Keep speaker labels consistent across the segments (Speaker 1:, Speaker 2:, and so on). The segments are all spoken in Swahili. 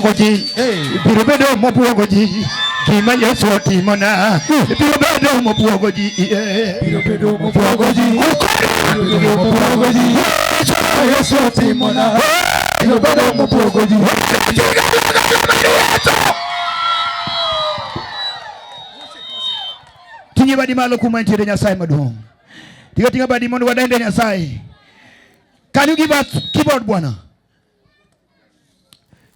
Speaker 1: mopuogoji biro bedo mopuogoji gima Yesu otimona biro bedo mopuogoji biro bedo mopuogoji biro mopuogoji Yesu otimona biro bedo mopuogoji. Tinye badi malo kuma ntiere Nyasaye maduong'. Tinga badi mondo wadende Nyasaye. Can you give us keyboard bwana?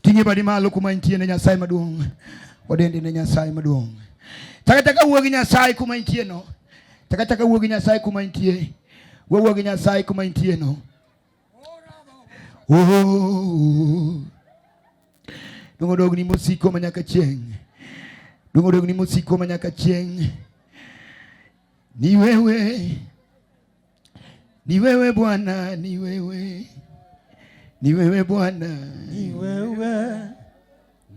Speaker 1: Tinye badi malo kuma ntiere Nyasaye maduong'. Wadende ne Nyasaye maduong'. Taka wuogi Nyasaye kuma ntiere no. Taka wuogi Nyasaye kuma ntiere. Wuogi Nyasaye kuma ntiere no. Dungodogni musiko manyaka chieng. Dungodogni musiko manyaka chieng. Ni wewe Bwana, ni wewe Bwana,
Speaker 2: ni wewe Bwana,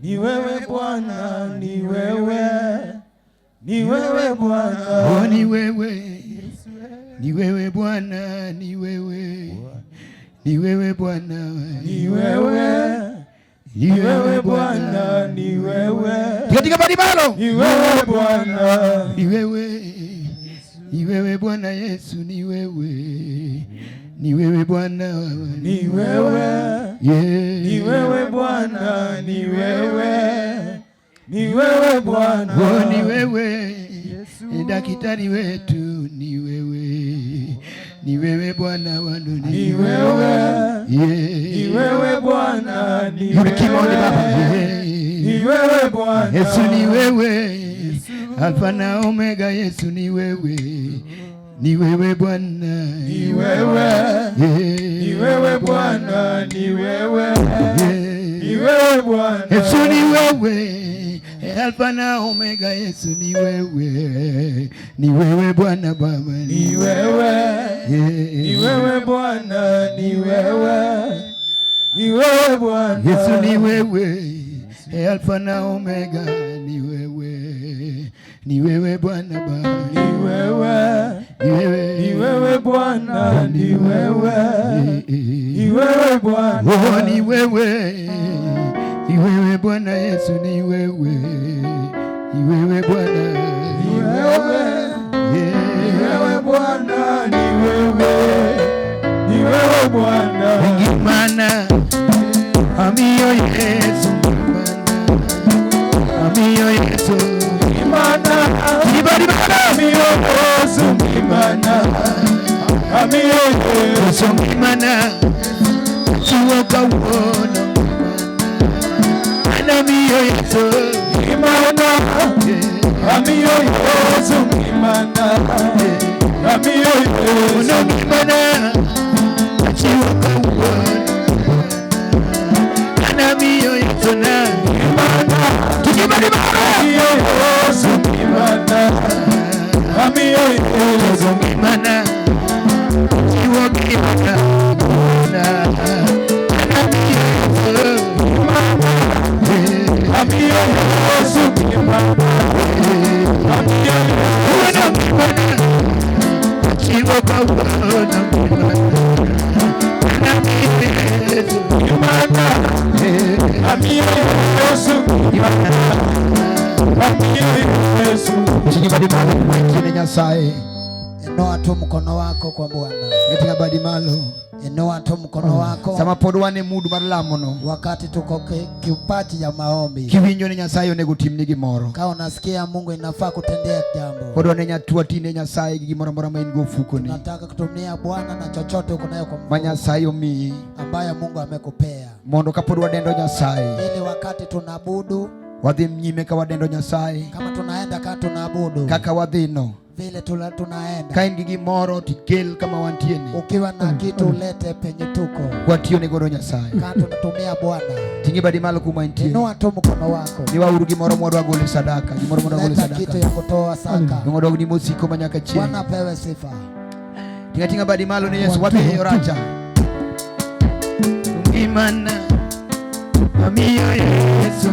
Speaker 2: ni wewe Bwana,
Speaker 1: oh ni wewe Bwana, ni wewe Bwana,
Speaker 2: ni wewe Bwana, ni wewe
Speaker 1: katika baribalo,
Speaker 2: ni wewe Bwana,
Speaker 1: ni wewe Bwana Yesu, ni wewe Bwana,
Speaker 2: ni wewe, ni wewe Bwana, ni wewe Bwana,
Speaker 1: oh ni wewe daktari wetu, ni wewe Bwana wangu,
Speaker 2: ni wewe, ni wewe Bwana, ni wewe Bwana,
Speaker 1: Yesu ni wewe Alfa na Omega, Yesu ni wewe Bwana,
Speaker 2: ni wewe Bwana, ni wewe Bwana,
Speaker 1: Yesu ni wewe Alfa na Omega, Yesu ni wewe Bwana Baba,
Speaker 2: ni wewe Bwana, ni wewe Bwana,
Speaker 1: Yesu ni wewe Alfa na Omega, ni wewe Bwana Baba,
Speaker 2: ni wewe Bwana, ni wewe Bwana,
Speaker 1: oh ni wewe Bwana Yesu, ni wewe Bwana,
Speaker 2: ni wewe Bwana, ni wewe Bwana,
Speaker 1: ngimana amiyo Yesu, amiyo Yesu,
Speaker 2: ngimana amiyo Yesu, ngimana amiyo Yesu,
Speaker 1: ngimana chiwoka wono amiyo Yesu,
Speaker 2: ngimana amiyo Yesu, ngimana amiyo Yesu,
Speaker 1: ngimana chiwoka wono amiyo Yesu,
Speaker 2: ngimana amiyo Yesu, ngimana amiyo Yesu,
Speaker 1: ngimana chiwoka
Speaker 2: amiyo Yesu, ngimana amiyo
Speaker 1: chiwoka wono
Speaker 2: ngimana amiyo Yesu,
Speaker 1: Nyasaye.
Speaker 3: Inua tu mkono wako kwa Bwana.
Speaker 1: Katika badi malo.
Speaker 3: Inua tu mkono wako.
Speaker 1: Sama podwane mudu mar lamono.
Speaker 3: Wakati tuko kiupati ya maombi.
Speaker 1: Kiwinjo ni Nyasaye onego timni gimoro.
Speaker 3: Kama unasikia Mungu inafaa kutendea jambo.
Speaker 1: Podwane nyatua tine Nyasaye gimoro mora main go fukoni.
Speaker 3: Nataka kutumia Bwana na chochote uko nayo kwa Mungu.
Speaker 1: Nyasaye omi
Speaker 3: ambaye Mungu amekupea.
Speaker 1: Mondo ka podwa dendo Nyasaye.
Speaker 3: Ili wakati tunaabudu
Speaker 1: wadhi mnyime ka wadendo Nyasaye.
Speaker 3: Kama tunaenda ka tunaabudu.
Speaker 1: Kaka wadhino.
Speaker 3: Vile tunaenda.
Speaker 1: Kain gigi moro tikel kama wantieni.
Speaker 3: Ukiwa na kitu ulete penye tuko.
Speaker 1: Watio ni goro Nyasaye.
Speaker 3: Kama tunatumia Bwana.
Speaker 1: Tingi badi malo kuma intie.
Speaker 3: Inua tu mkono wako.
Speaker 1: Ni wauru gimoro moro gole sadaka. Gimoro moro gole sadaka.
Speaker 3: Kitu ya kutoa saka.
Speaker 1: Ngodo ni musiko manyaka chini.
Speaker 3: Bwana pewe sifa.
Speaker 1: Tinga badi malo ni Yesu wapi hiyo racha. Imana. Amiyo Yesu.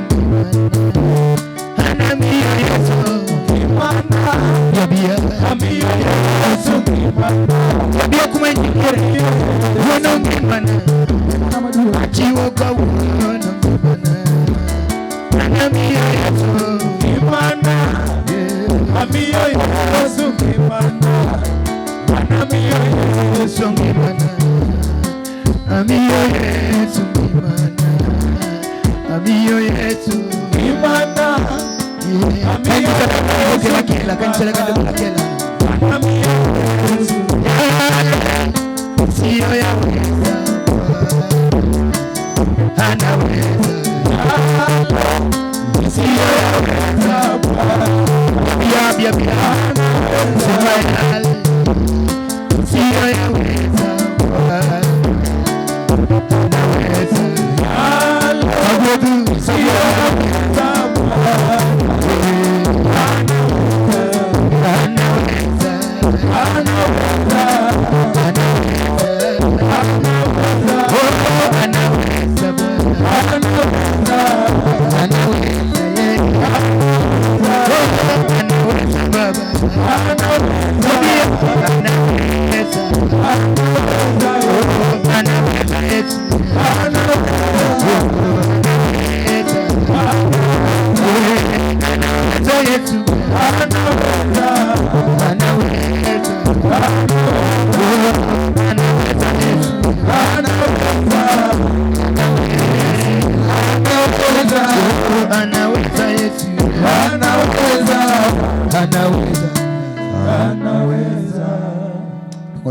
Speaker 1: Ana amiyo Yesu.
Speaker 2: Imana.
Speaker 1: Yabia.
Speaker 2: Amiyo Yesu.
Speaker 1: Yabia kuma injikere. Wono imana. Achiwo kwa wono imana. Yesu ngimana, amiyo Yesu ngimana, amiyo Yesu ngimana, amiyo Yesu kila kansela kila kila, amiyo Yesu siyo yaweza, anaweza, siyo yaweza, bia Simaya siyo yaweza, anaweza, abudu siyo yaweza, anaweza,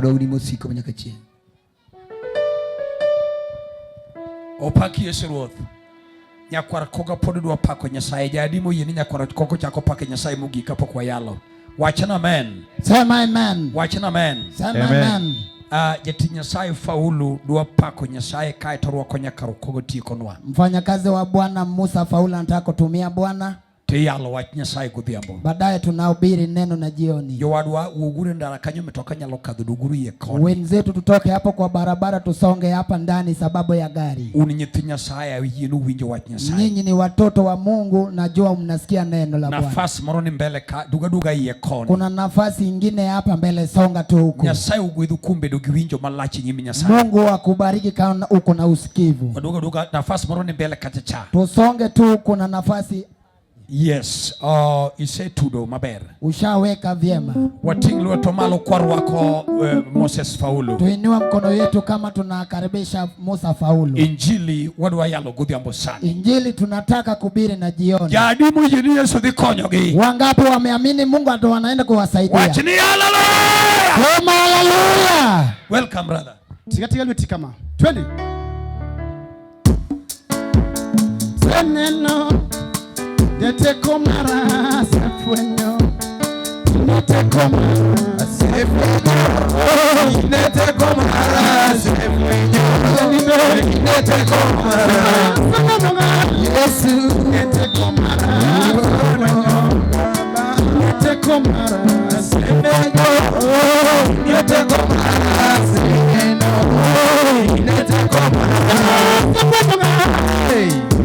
Speaker 1: Daudi musiko manyakachi opaki Yesu Ruoth nyakwara koga pod dwa pako Nyasaye jadimo yini nyakwara koko chako pako Nyasaye mugika pok wayalo wachana amen
Speaker 3: sema amen
Speaker 1: wachana amen
Speaker 3: sema amen
Speaker 1: jati Nyasaye Faulu dwa pako Nyasaye kae to rwako nyakaro kogo tikonwa
Speaker 3: mfanyakazi wa Bwana Musa Faulu anataka kutumia Bwana
Speaker 1: te yalo wach Nyasaye godhiambo
Speaker 3: baadaye tunahubiri neno na jioni.
Speaker 1: Jowadwa ugure ndara kanyo metoka nyalo kadho duguru ye koni
Speaker 3: wenzetu tutoke hapo kwa barabara tusonge hapa ndani sababu ya gari.
Speaker 1: Uni nyithi Nyasaye yinu winjo wach Nyasaye.
Speaker 3: Nyinyi ni watoto wa Mungu, najua mnasikia neno la Bwana.
Speaker 1: Nafasi moro ni mbele ka duga ye koni.
Speaker 3: Kuna nafasi ingine hapa mbele, songa tu huko.
Speaker 1: Nyasaye ugwedhu kumbe dugi winjo malachi nyimi Nyasaye.
Speaker 3: Mungu akubariki kama uko na usikivu.
Speaker 1: Duga nafasi moro ni mbele kachacha.
Speaker 3: Tusonge tu, kuna nafasi.
Speaker 1: Yes, ise tudo maber.
Speaker 3: Ushaweka vyema.
Speaker 1: Watinglu watomalo kwa wako Moses Faulu.
Speaker 3: Tuinua mkono yetu kama tunakaribisha Musa Faulu.
Speaker 1: Injili wadwa yalo godhiambo sana.
Speaker 3: Injili tunataka kubiri na jioni.
Speaker 1: Jadimu yini Yesu dhikonyogi.
Speaker 3: Wangapi wameamini Mungu ndo wanaenda kuwasaidia?
Speaker 1: Wachini hallelujah.
Speaker 3: Sema hallelujah.
Speaker 1: Welcome brother.
Speaker 4: Tiga lweti kama. Twende. Seneno Dete komara sefwenyo Nete komara sefwenyo Nete komara sefwenyo Nete komara Yesu Nete komara sefwenyo Nete komara sefwenyo Nete komara sefwenyo Nete komara sefwenyo Nete komara sefwenyo Hey!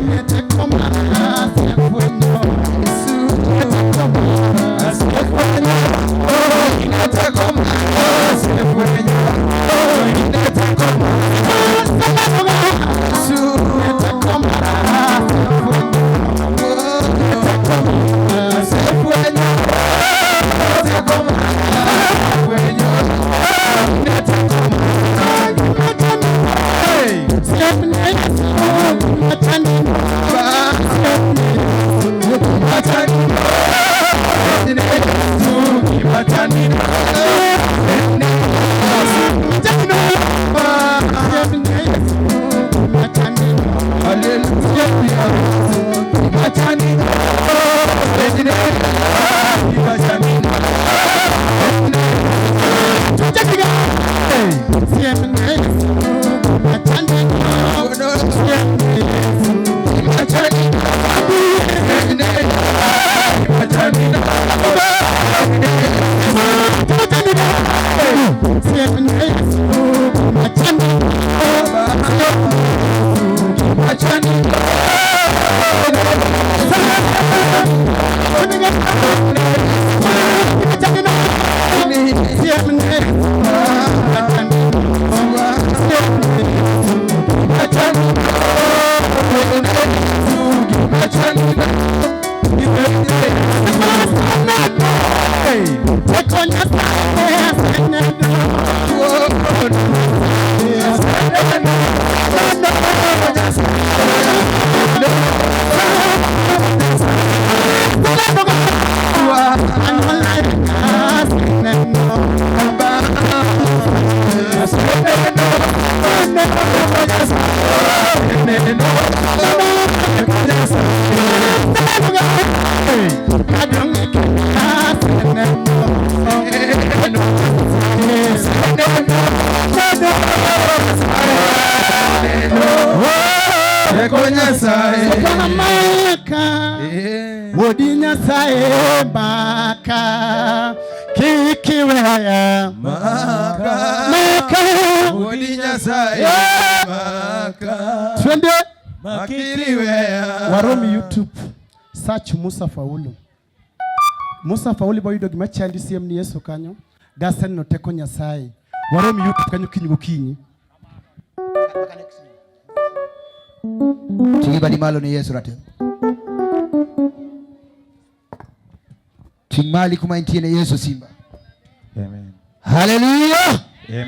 Speaker 4: Odi Nyasaye maka kikiweya maka
Speaker 2: Odi Nyasaye maka
Speaker 4: twende
Speaker 2: makiriweya.
Speaker 4: Warumi YouTube search Musa Faulu. Musa Faulu boyudo gima chandi siem ni Yesu kanyo gasen no teko Nyasaye. Warumi YouTube kanyo kinyi gokinyi.
Speaker 1: Tingibadi malo ni Yesu rate. Tingmali kuma intiene Yesu simba.
Speaker 2: Amen.
Speaker 1: Hallelujah.
Speaker 2: Amen.